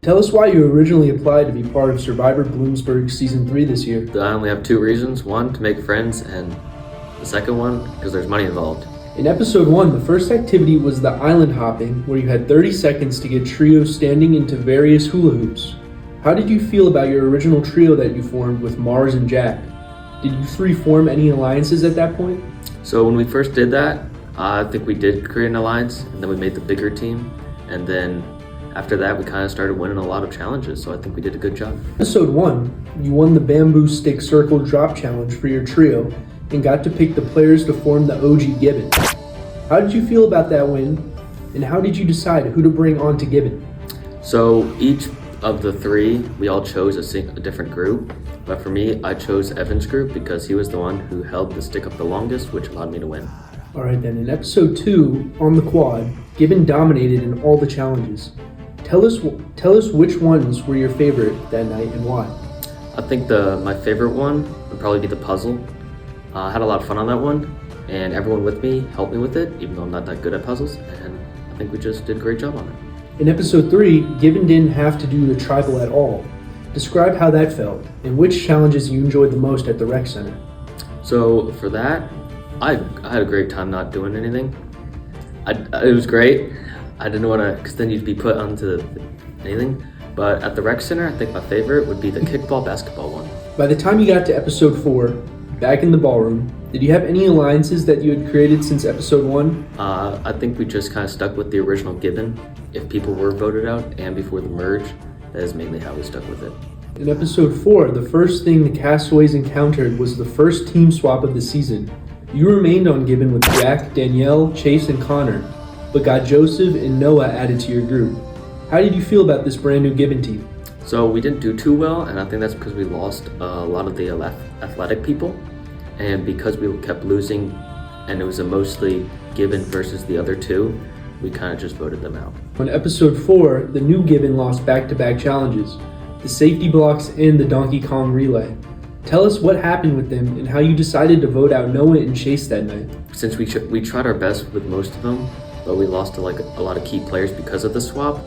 Tell us why you originally applied to be part of Survivor Bloomsburg Season 3 this year. I only have two reasons. One, to make friends, and the second one, because there's money involved. In Episode 1, the first activity was the island hopping, where you had 30 seconds to get trios standing into various hula hoops. How did you feel about your original trio that you formed with Mars and Jack? Did you three form any alliances at that point? So when we first did that, I think we did create an alliance, and then we made the bigger team, and then after that, we kind of started winning a lot of challenges, so I think we did a good job. Episode 1, you won the bamboo stick circle drop challenge for your trio and got to pick the players to form the OG GIBBON. How did you feel about that win, and how did you decide who to bring on to GIBBON? So each of the three, we all chose a different group, but for me, I chose Evan's group because he was the one who held the stick up the longest, which allowed me to win. Alright then, in Episode 2, on the quad, GIBBON dominated in all the challenges. Tell us which ones were your favorite that night and why. I think my favorite one would probably be the puzzle. I had a lot of fun on that one, and everyone with me helped me with it, even though I'm not that good at puzzles, and I think we just did a great job on it. In Episode 3, GIBBON didn't have to do the tribal at all. Describe how that felt, and which challenges you enjoyed the most at the rec center. So for that, I had a great time not doing anything. It was great. I didn't want to, because then you'd be put onto anything. But at the rec center, I think my favorite would be the kickball basketball one. By the time you got to Episode 4, back in the ballroom, did you have any alliances that you had created since Episode 1? I think we just kind of stuck with the original GIBBON. If people were voted out and before the merge, that is mainly how we stuck with it. In Episode 4, the first thing the castaways encountered was the first team swap of the season. You remained on GIBBON with Jack, Danielle, Chase, and Connor, but got Joseph and Noah added to your group. How did you feel about this brand new GIBBON team? So we didn't do too well, and I think that's because we lost a lot of the athletic people, and because we kept losing, and it was mostly GIBBON versus the other two, we kind of just voted them out. On Episode 4, the new GIBBON lost back-to-back challenges, the safety blocks and the Donkey Kong relay. Tell us what happened with them and how you decided to vote out Noah and Chase that night. Since we tried our best with most of them, but we lost to a lot of key players because of the swap,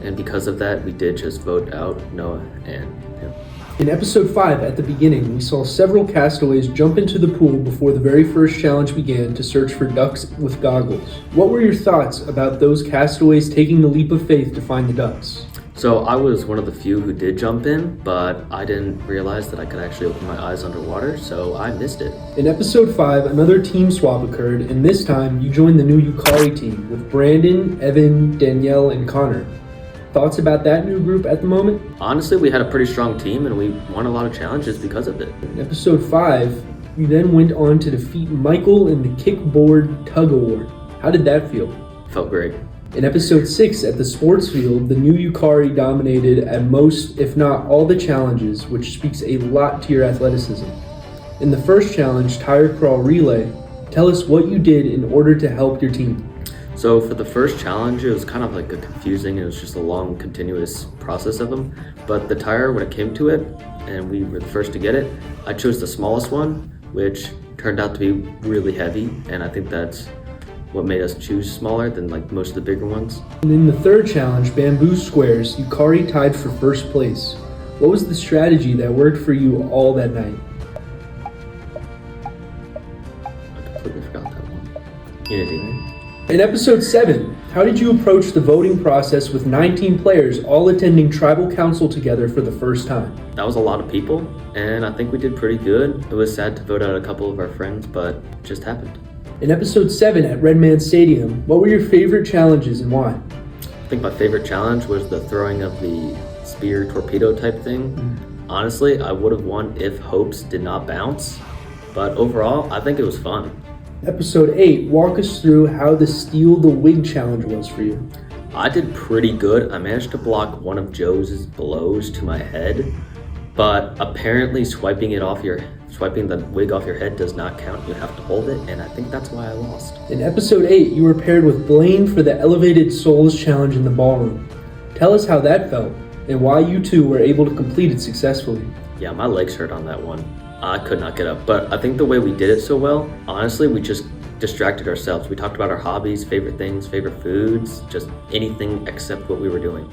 and because of that, we did just vote out Noah and him. In Episode 5, at the beginning, we saw several castaways jump into the pool before the very first challenge began to search for ducks with goggles. What were your thoughts about those castaways taking the leap of faith to find the ducks? So I was one of the few who did jump in, but I didn't realize that I could actually open my eyes underwater, so I missed it. In Episode 5, another team swap occurred, and this time you joined the new Yukari team with Brandon, Evan, Danielle, and Connor. Thoughts about that new group at the moment? Honestly, we had a pretty strong team, and we won a lot of challenges because of it. In Episode 5, you then went on to defeat Michael in the kickboard tug award. How did that feel? Felt great. In Episode 6, at the sports field, the new Yukari dominated at most, if not all, the challenges, which speaks a lot to your athleticism. In the first challenge, Tire Crawl Relay, tell us what you did in order to help your team. So for the first challenge, it was kind of like confusing. It was just a long, continuous process of them. But the tire, when it came to it, and we were the first to get it, I chose the smallest one, which turned out to be really heavy, and I think that's what made us choose smaller than most of the bigger ones. And in the third challenge, Bamboo Squares, Yukari tied for first place. What was the strategy that worked for you all that night? I completely forgot that one. Unity. In Episode 7, how did you approach the voting process with 19 players all attending Tribal Council together for the first time? That was a lot of people, and I think we did pretty good. It was sad to vote out a couple of our friends, but it just happened. In Episode 7 at Redman Stadium, what were your favorite challenges and why? I think my favorite challenge was the throwing of the spear torpedo type thing. Honestly, I would have won if hopes did not bounce, but overall, I think it was fun. Episode 8, walk us through how the Steal the Wig challenge was for you. I did pretty good. I managed to block one of Joe's blows to my head, but apparently swiping the wig off your head does not count. You have to hold it, and I think that's why I lost. In Episode 8, you were paired with Blaine for the Elevated Souls challenge in the ballroom. Tell us how that felt, and why you two were able to complete it successfully. Yeah, my legs hurt on that one. I could not get up, but I think the way we did it so well, honestly, we just distracted ourselves. We talked about our hobbies, favorite things, favorite foods, just anything except what we were doing.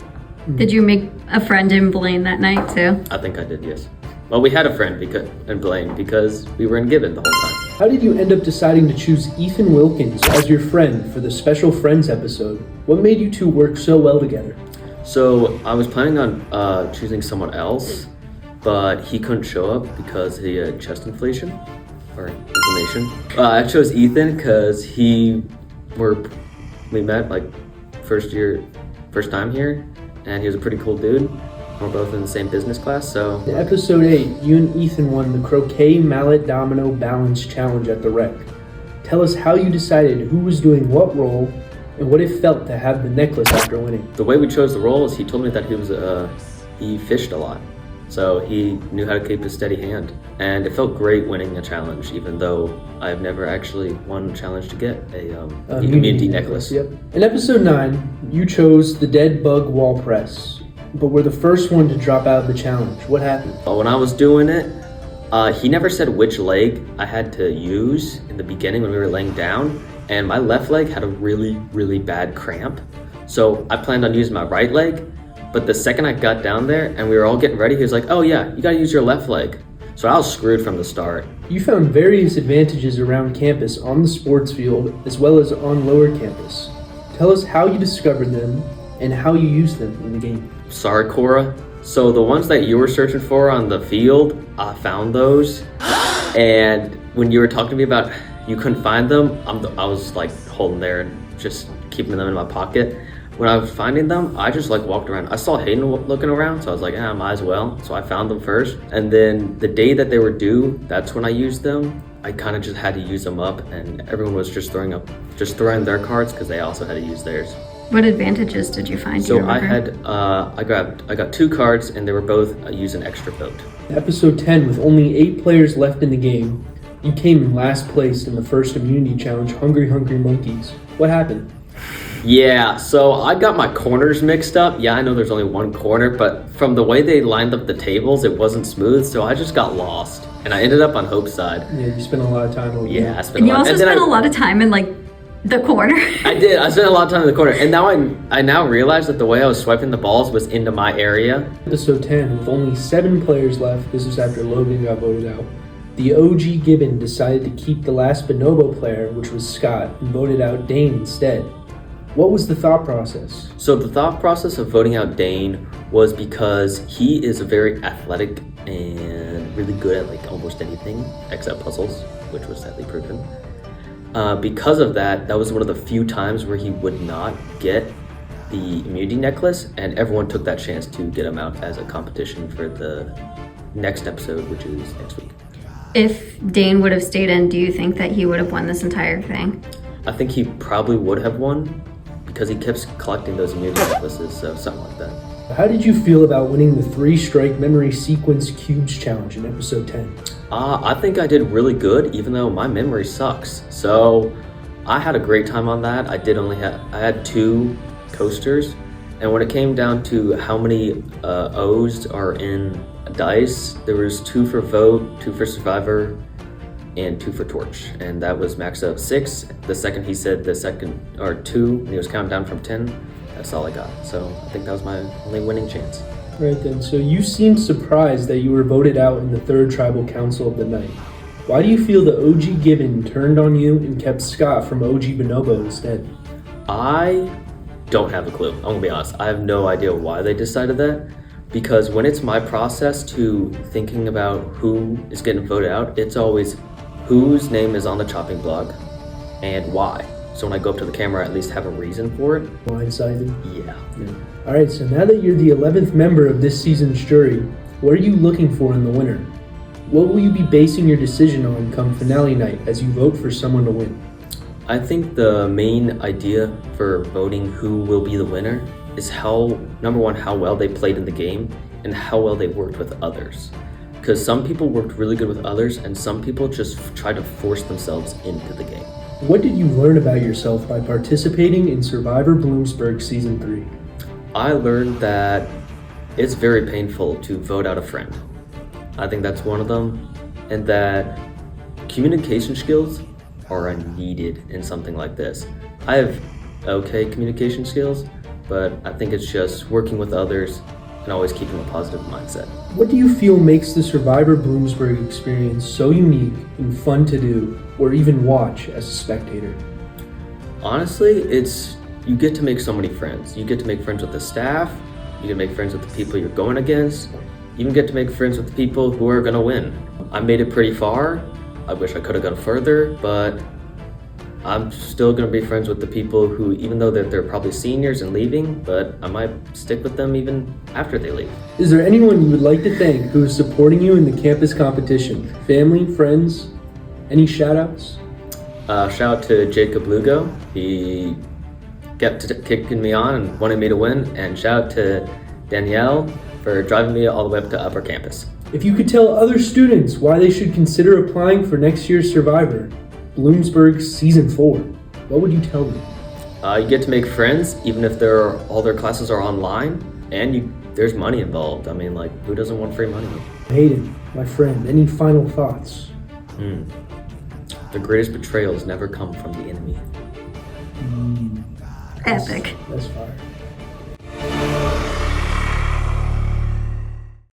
Did you make a friend in Blaine that night too? I think I did, yes. Well, we had a friend in Blaine because we were in Gibbon the whole time. How did you end up deciding to choose Ethan Wilkins as your friend for the Special Friends episode? What made you two work so well together? So I was planning on choosing someone else, but he couldn't show up because he had chest inflation or inflammation. I chose Ethan because we met like first time here, and he was a pretty cool dude. We're both in the same business class, so. In episode 8, you and Ethan won the Croquet Mallet Domino Balance Challenge at the Rec. Tell us how you decided who was doing what role and what it felt to have the necklace after winning. The way we chose the role is he told me that he fished a lot, so he knew how to keep a steady hand. And it felt great winning a challenge, even though I've never actually won a challenge to get a immunity necklace. Yep. In episode 9, you chose the Dead Bug Wall Press, but were the first one to drop out of the challenge. What happened? When I was doing it, he never said which leg I had to use in the beginning when we were laying down, and my left leg had a really, really bad cramp. So I planned on using my right leg, but the second I got down there and we were all getting ready, he was like, oh yeah, you gotta use your left leg. So I was screwed from the start. You found various advantages around campus on the sports field as well as on lower campus. Tell us how you discovered them and how you used them in the game. Sorry, Cora. So the ones that you were searching for on the field, I found those. And when you were talking to me about you couldn't find them, I was like holding there and just keeping them in my pocket. When I was finding them, I just like walked around. I saw Haydn looking around, so I was like, I might as well. So I found them first. And then the day that they were due, that's when I used them. I kind of just had to use them up, and everyone was just throwing their cards because they also had to use theirs. What advantages did you find? So I got 2 cards, and they were both use an extra vote. Episode 10, with only 8 players left in the game, you came in last place in the first immunity challenge, Hungry Monkeys. What happened? Yeah, so I got my corners mixed up. Yeah, I know there's only one corner, but from the way they lined up the tables, it wasn't smooth, so I just got lost. And I ended up on Hope's side. Yeah, you spent a lot of time over there. Yeah, I spent and a you lot. also spent a lot of time in like the corner. I did. I spent a lot of time in the corner. And now I now realize that the way I was swiping the balls was into my area. Episode 10, with only 7 players left, this is after Logan got voted out, the OG Gibbon decided to keep the last Bonobo player, which was Scott, and voted out Dane instead. What was the thought process? So the thought process of voting out Dane was because he is very athletic and really good at like almost anything except puzzles, which was sadly proven. Because of that, that was one of the few times where he would not get the immunity necklace, and everyone took that chance to get him out as a competition for the next episode, which is next week. If Dane would have stayed in, do you think that he would have won this entire thing? I think he probably would have won because he kept collecting those immunity necklaces, so something like that. How did you feel about winning the 3-strike memory sequence cubes challenge in episode 10? I think I did really good, even though my memory sucks. So I had a great time on that. I had 2 coasters, and when it came down to how many O's are in a dice, there was 2 for vote, 2 for survivor, and 2 for torch, and that was maxed out 6. The second he said 2, and he was counting down from 10, that's all I got. So I think that was my only winning chance. Right then, so you seemed surprised that you were voted out in the 3rd tribal council of the night. Why do you feel the OG Gibbon turned on you and kept Scott from OG Bonobo instead? I don't have a clue. I'm gonna be honest. I have no idea why they decided that, because when it's my process to thinking about who is getting voted out, it's always whose name is on the chopping block and why. So when I go up to the camera, I at least have a reason for it. Blindsided? Yeah. All right, so now that you're the 11th member of this season's jury, what are you looking for in the winner? What will you be basing your decision on come finale night as you vote for someone to win? I think the main idea for voting who will be the winner is number one, how well they played in the game and how well they worked with others. Because some people worked really good with others and some people just tried to force themselves into the game. What did you learn about yourself by participating in Survivor Bloomsburg Season 3? I learned that it's very painful to vote out a friend. I think that's one of them, and that communication skills are needed in something like this. I have okay communication skills, but I think it's just working with others and always keeping a positive mindset. What do you feel makes the Survivor Bloomsburg experience so unique and fun to do, or even watch as a spectator? Honestly, you get to make so many friends. You get to make friends with the staff, you get to make friends with the people you're going against, you even get to make friends with the people who are gonna win. I made it pretty far. I wish I could have gone further, but I'm still gonna be friends with the people who, even though they're probably seniors and leaving, but I might stick with them even after they leave. Is there anyone you would like to thank who is supporting you in the campus competition? Family, friends, any shout outs? Shout out to Jacob Lugo. He kept kicking me on and wanted me to win. And shout out to Danielle for driving me all the way up to upper campus. If you could tell other students why they should consider applying for next year's Survivor, Bloomsburg Season 4, what would you tell them? You get to make friends even if all their classes are online, and there's money involved. I mean, like, who doesn't want free money? Hayden, my friend, any final thoughts? The greatest betrayals never come from the enemy. Epic. That's fire.